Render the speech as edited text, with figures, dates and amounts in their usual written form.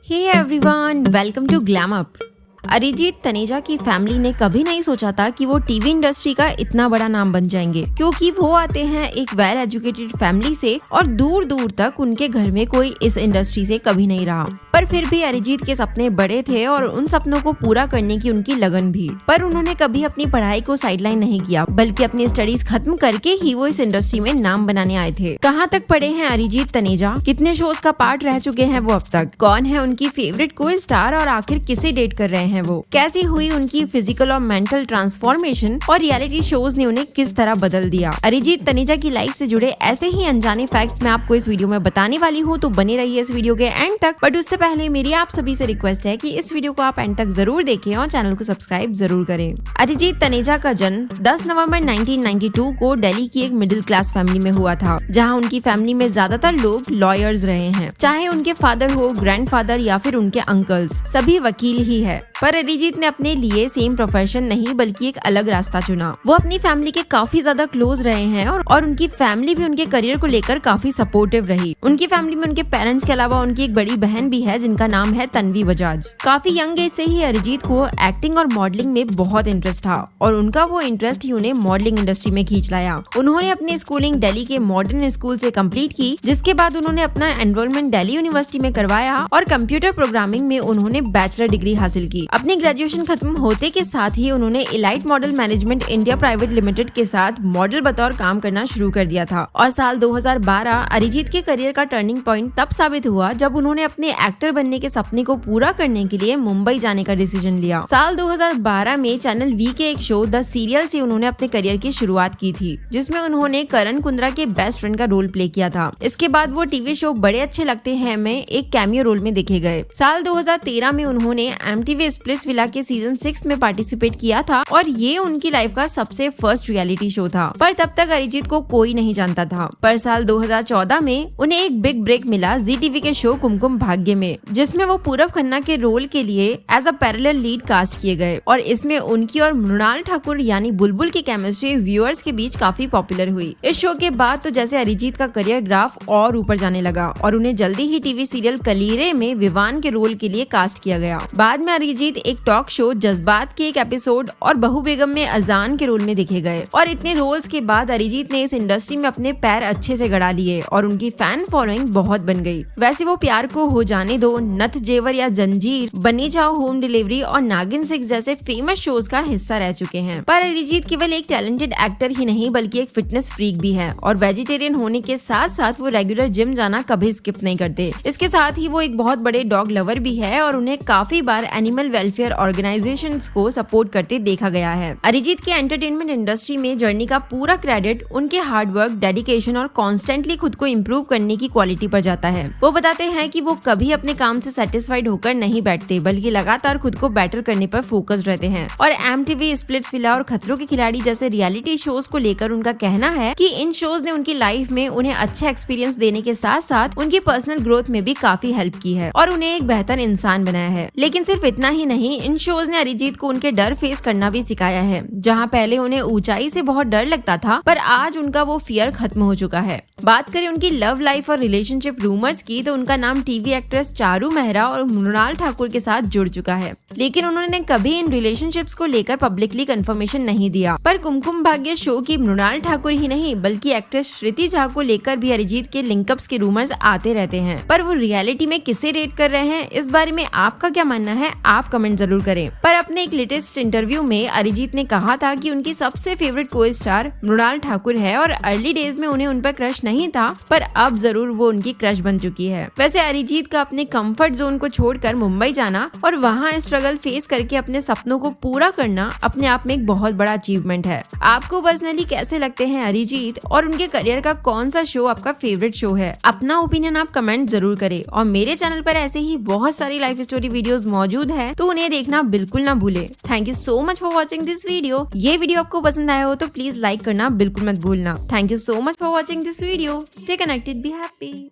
Hey everyone, welcome to glam up. Arijit Taneja की family ने कभी नहीं सोचा था कि वो टीवी इंडस्ट्री का इतना बड़ा नाम बन जाएंगे, क्योंकि वो आते हैं एक वेल एजुकेटेड फैमिली से और दूर दूर तक उनके घर में कोई इस इंडस्ट्री से कभी नहीं रहा। पर फिर भी अरिजीत के सपने बड़े थे और उन सपनों को पूरा करने की उनकी लगन भी। पर उन्होंने कभी अपनी पढ़ाई को साइडलाइन नहीं किया, बल्कि अपनी स्टडीज खत्म करके ही वो इस इंडस्ट्री में नाम बनाने आए थे। कहाँ तक पढ़े हैं अरिजीत तनेजा, कितने शोज का पार्ट रह चुके हैं वो अब तक, कौन है उनकी फेवरेट को स्टार और आखिर किसे डेट कर रहे हैं वो, कैसी हुई उनकी फिजिकल और मेंटल ट्रांसफॉर्मेशन और रियलिटी शोज ने उन्हें किस तरह बदल दिया। अरिजीत तनेजा की लाइफ से जुड़े ऐसे ही अनजाने फैक्ट्स मैं आपको इस वीडियो में बताने वाली हूँ, तो बने रहिए इस वीडियो के एंड तक। बट उससे पहले मेरी आप सभी से रिक्वेस्ट है कि इस वीडियो को आप एंड तक जरूर देखें और चैनल को सब्सक्राइब जरूर करें। अरिजीत तनेजा का जन्म 10 नवंबर 1992 को दिल्ली की एक मिडिल क्लास फैमिली में हुआ था, जहां उनकी फैमिली में ज्यादातर लोग लॉयर्स रहे हैं। चाहे उनके फादर हो, ग्रैंडफादर या फिर उनके अंकल्स, सभी वकील ही है। पर अरिजीत ने अपने लिए सेम प्रोफेशन नहीं बल्कि एक अलग रास्ता चुना। वो अपनी फैमिली के काफी ज्यादा क्लोज रहे हैं और उनकी फैमिली भी उनके करियर को लेकर काफी सपोर्टिव रही। उनकी फैमिली में उनके पेरेंट्स के अलावा उनकी एक बड़ी बहन भी है जिनका नाम है तन्वी बजाज। काफी यंग एज से ही अरिजीत को एक्टिंग और मॉडलिंग में बहुत इंटरेस्ट था और उनका वो इंटरेस्ट ही उन्हें मॉडलिंग इंडस्ट्री में खींच लाया। उन्होंने अपनी स्कूलिंग दिल्ली के मॉडर्न स्कूल से कंप्लीट की, जिसके बाद उन्होंने अपना एनरोलमेंट दिल्ली यूनिवर्सिटी में करवाया और कंप्यूटर प्रोग्रामिंग में उन्होंने बैचलर डिग्री हासिल की। अपनी ग्रेजुएशन खत्म होते के साथ ही उन्होंने elite model management India private limited के साथ मॉडल बतौर काम करना शुरू कर दिया था। और साल 2012 अरिजीत के करियर का टर्निंग पॉइंट तब साबित हुआ जब उन्होंने अपने एक्टर बनने के सपने को पूरा करने के लिए मुंबई जाने का डिसीजन लिया। साल 2012 में चैनल वी के एक शो द सीरियल से उन्होंने अपने करियर की शुरुआत की थी, जिसमें उन्होंने करण कुंद्रा के बेस्ट फ्रेंड का रोल प्ले किया था। इसके बाद वो टीवी शो बड़े अच्छे लगते हैं में एक कैमियो रोल में देखे गए। साल 2013 में उन्होंने MTV स्प्लिट्स विला के सीजन 6 में पार्टिसिपेट किया था और ये उनकी लाइफ का सबसे फर्स्ट रियलिटी शो था। पर तब तक अरिजीत को कोई नहीं जानता था। पर साल 2014 में उन्हें एक बिग ब्रेक मिला जी टीवी के शो कुमकुम भाग्य में, जिसमें वो पूरब खन्ना के रोल के लिए as a parallel lead cast किए गए और इसमें उनकी और मृणाल ठाकुर यानी बुलबुल की केमिस्ट्री व्यूअर्स के बीच काफी पॉपुलर हुई। इस शो के बाद तो जैसे अरिजीत का करियर ग्राफ और ऊपर जाने लगा और उन्हें जल्दी ही टीवी सीरियल कलीरे में विवान के रोल के लिए कास्ट किया गया। बाद में अरिजीत एक टॉक शो जज्बात के एक एपिसोड और बहू बेगम में अजान के रोल में देखे गए और इतने रोल्स के बाद अरिजीत ने इस इंडस्ट्री में अपने पैर अच्छे से गड़ा लिए और उनकी फैन फॉलोइंग बहुत बन गई। वैसे वो प्यार को हो जाने दो, नथ जेवर या जंजीर, बनी जाओ होम डिलीवरी और नागिन 6 जैसे फेमस शोज का हिस्सा रह चुके हैं। पर अरिजीत केवल एक टैलेंटेड एक्टर ही नहीं बल्कि एक फिटनेस फ्रीक भी है और वेजिटेरियन होने के साथ साथ वो रेगुलर जिम जाना कभी स्किप नहीं करते। इसके साथ ही वो एक बहुत बड़े डॉग लवर भी है और उन्हें काफी बार एनिमल वेलफेयर ऑर्गेनाइजेशंस को सपोर्ट करते देखा गया है। अरिजीत के एंटरटेनमेंट इंडस्ट्री में जर्नी का पूरा क्रेडिट उनके हार्डवर्क, डेडिकेशन और कॉन्स्टेंटली खुद को इम्प्रूव करने की क्वालिटी पर जाता है। वो बताते हैं कि वो कभी अपने काम से सेटिस्फाइड होकर नहीं बैठते, बल्कि लगातार खुद को बेटर करने पर फोकस रहते हैं। और MTV स्प्लिट्स विला और खतरों के खिलाड़ी जैसे रियलिटी शोज को लेकर उनका कहना है कि इन शोज ने उनकी लाइफ में उन्हें अच्छा एक्सपीरियंस देने के साथ साथ उनकी पर्सनल ग्रोथ में भी काफी हेल्प की है और उन्हें एक बेहतर इंसान बनाया है। लेकिन सिर्फ इतना ही नहीं, इन शोज ने अरिजीत को उनके डर फेस करना भी सिखाया है। जहाँ पहले उन्हें ऊंचाई से बहुत डर लगता था, पर आज उनका वो फियर खत्म हो चुका है। बात करें उनकी लव लाइफ और रिलेशनशिप रूमर्स की, तो उनका नाम टीवी एक्ट्रेस चारू मेहरा और मृणाल ठाकुर के साथ जुड़ चुका है, लेकिन उन्होंने कभी इन रिलेशनशिप्स को लेकर पब्लिकली कंफर्मेशन नहीं दिया। पर कुमकुम भाग्य शो की मृणाल ठाकुर ही नहीं बल्कि एक्ट्रेस श्रुति झा को लेकर भी अरिजीत के लिंकअप्स के रूमर्स आते रहते हैं। पर वो रियलिटी में किसे डेट कर रहे हैं, इस बारे में आपका क्या मानना है, आप कमेंट जरूर करें। पर अपने एक लेटेस्ट इंटरव्यू में अरिजीत ने कहा था कि उनकी सबसे फेवरेट को स्टार मृणाल ठाकुर है और अर्ली डेज में उन्हें उन पर क्रश नहीं था, पर अब जरूर वो उनकी क्रश बन चुकी है। वैसे अरिजीत का अपने कंफर्ट जोन को छोड़कर मुंबई जाना और वहाँ स्ट्रगल फेस करके अपने सपनों को पूरा करना अपने आप में एक बहुत बड़ा अचीवमेंट है। आपको पर्सनली कैसे लगते हैं अरिजीत और उनके करियर का कौन सा शो आपका फेवरेट शो है? अपना ओपिनियन आप कमेंट जरूर करें और मेरे चैनल पर ऐसे ही बहुत सारी लाइफ स्टोरी वीडियोस मौजूद है, तो उन्हें देखना बिल्कुल ना भूले। Thank you so much for watching this video. ये वीडियो आपको पसंद आया हो तो प्लीज लाइक करना बिल्कुल मत भूलना। Thank you so much for watching this video. Stay connected, be happy.